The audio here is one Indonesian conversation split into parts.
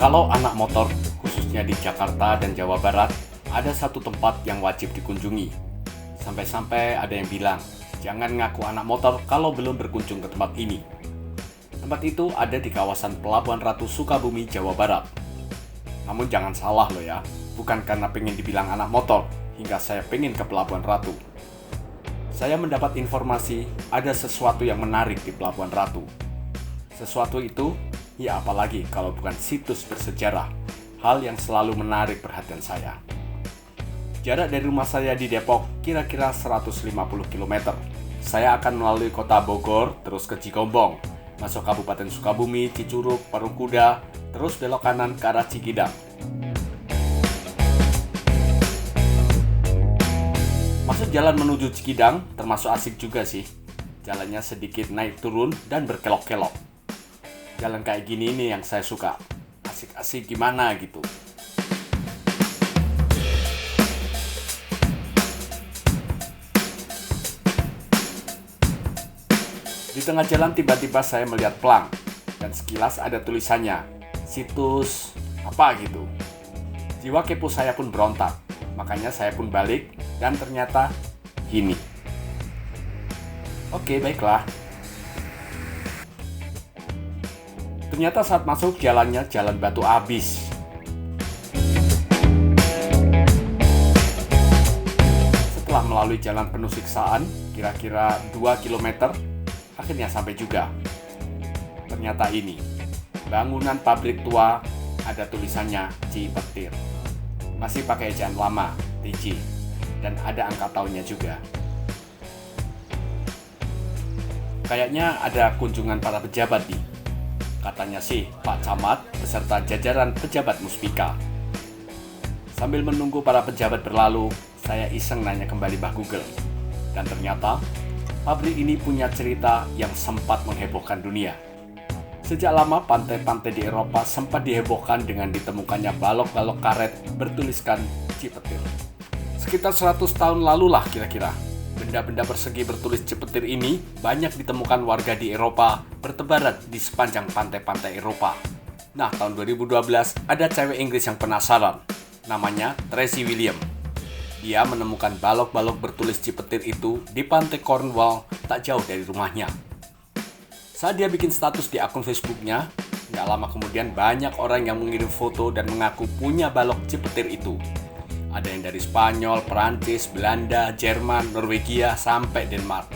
Kalau anak motor, khususnya di Jakarta dan Jawa Barat, ada satu tempat yang wajib dikunjungi. Sampai-sampai ada yang bilang, jangan ngaku anak motor kalau belum berkunjung ke tempat ini. Tempat itu ada di kawasan Pelabuhan Ratu Sukabumi, Jawa Barat. Namun jangan salah loh ya, bukan karena pengen dibilang anak motor, hingga saya pengen ke Pelabuhan Ratu. Saya mendapat informasi ada sesuatu yang menarik di Pelabuhan Ratu. Sesuatu itu, ya apalagi kalau bukan situs bersejarah, hal yang selalu menarik perhatian saya. Jarak dari rumah saya di Depok kira-kira 150 km. Saya akan melalui kota Bogor, terus ke Cigombong, masuk Kabupaten Sukabumi, Cicurug, Parungkuda, terus belok kanan ke arah Cikidang. Masuk jalan menuju Cikidang termasuk asik juga sih. Jalannya sedikit naik turun dan berkelok-kelok. Jalan kayak gini nih yang saya suka. Asik-asik gimana gitu. Di tengah jalan tiba-tiba saya melihat pelang. Dan sekilas ada tulisannya, situs apa gitu. Jiwa kepo saya pun berontak. Makanya saya pun balik dan ternyata gini. Oke, baiklah. Ternyata saat masuk jalannya jalan batu abis. Setelah melalui jalan penuh siksaan, kira-kira 2 km, akhirnya sampai juga. Ternyata ini, bangunan pabrik tua, ada tulisannya Cipetir. Masih pakai ejaan lama, TJ, dan ada angka tahunnya juga. Kayaknya ada kunjungan para pejabat nih. Katanya sih Pak Camat beserta jajaran pejabat Muspika. Sambil menunggu para pejabat berlalu, saya iseng nanya kembali Mbah Google. Dan ternyata, pabrik ini punya cerita yang sempat menghebohkan dunia. Sejak lama pantai-pantai di Eropa sempat dihebohkan dengan ditemukannya balok-balok karet bertuliskan Cipetir. Sekitar 100 tahun lalu lah kira-kira. Benda-benda persegi bertulis Cipetir ini banyak ditemukan warga di Eropa bertebaran di sepanjang pantai-pantai Eropa. Nah, tahun 2012 ada cewek Inggris yang penasaran. Namanya Tracy William. Dia menemukan balok-balok bertulis Cipetir itu di pantai Cornwall tak jauh dari rumahnya. Saat dia bikin status di akun Facebooknya, nggak lama kemudian banyak orang yang mengirim foto dan mengaku punya balok Cipetir itu. Ada yang dari Spanyol, Perancis, Belanda, Jerman, Norwegia, sampai Denmark.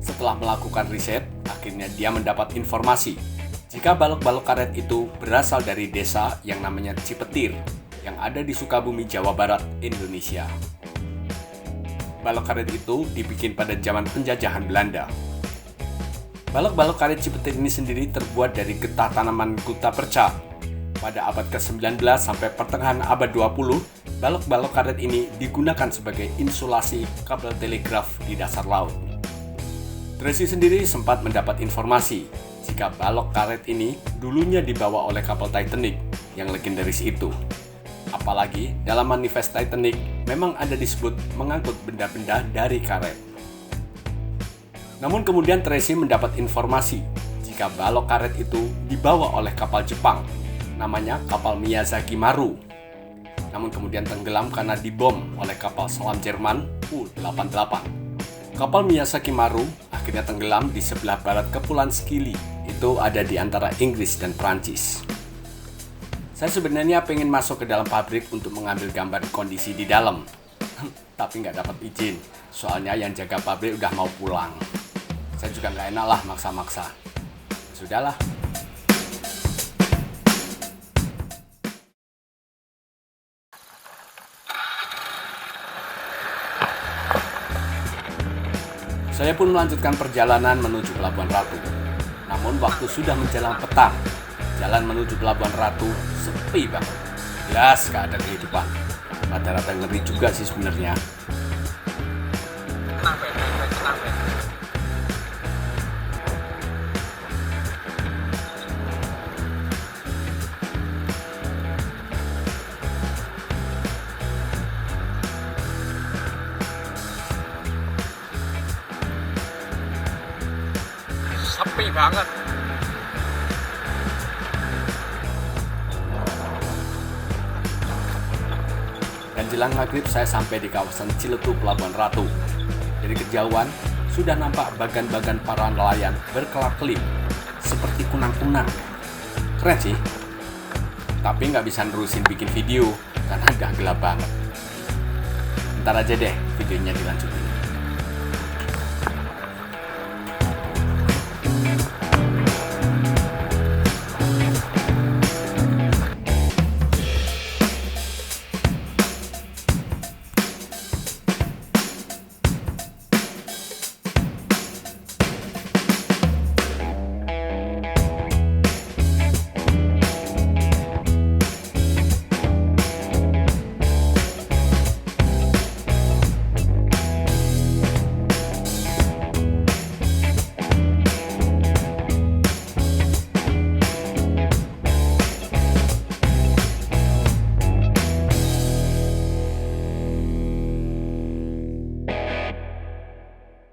Setelah melakukan riset, akhirnya dia mendapat informasi jika balok-balok karet itu berasal dari desa yang namanya Cipetir, yang ada di Sukabumi, Jawa Barat, Indonesia. Balok karet itu dibikin pada zaman penjajahan Belanda. Balok-balok karet Cipetir ini sendiri terbuat dari getah tanaman gutta perca. Pada abad ke-19 sampai pertengahan abad 20, balok-balok karet ini digunakan sebagai insulasi kabel telegraf di dasar laut. Tracy sendiri sempat mendapat informasi jika balok karet ini dulunya dibawa oleh kapal Titanic yang legendaris itu. Apalagi dalam manifest Titanic memang ada disebut mengangkut benda-benda dari karet. Namun kemudian Tracy mendapat informasi jika balok karet itu dibawa oleh kapal Jepang, namanya kapal Miyazaki Maru. Namun kemudian tenggelam karena dibom oleh kapal selam Jerman U-88. Kapal Miyazaki Maru akhirnya tenggelam di sebelah barat Kepulauan Scilly. Itu ada di antara Inggris dan Prancis. Saya sebenarnya pengen masuk ke dalam pabrik untuk mengambil gambar kondisi di dalam. Tapi nggak dapat izin, soalnya yang jaga pabrik udah mau pulang. Saya juga nggak enak lah maksa-maksa. Sudahlah. Saya pun melanjutkan perjalanan menuju Pelabuhan Ratu. Namun waktu sudah menjelang petang, jalan menuju Pelabuhan Ratu sepi banget. Jelas gak ada kehidupan. Rada-rada ngeri juga sih sebenarnya. Sepi banget. Menjelang maghrib saya sampai di kawasan Ciletuh, Pelabuhan Ratu. Dari kejauhan, sudah nampak bagan-bagan para nelayan berkelap-kelip, seperti kunang-kunang. Keren sih, tapi nggak bisa nerusin bikin video, karena udah gelap banget. Ntar aja deh videonya dilanjutin.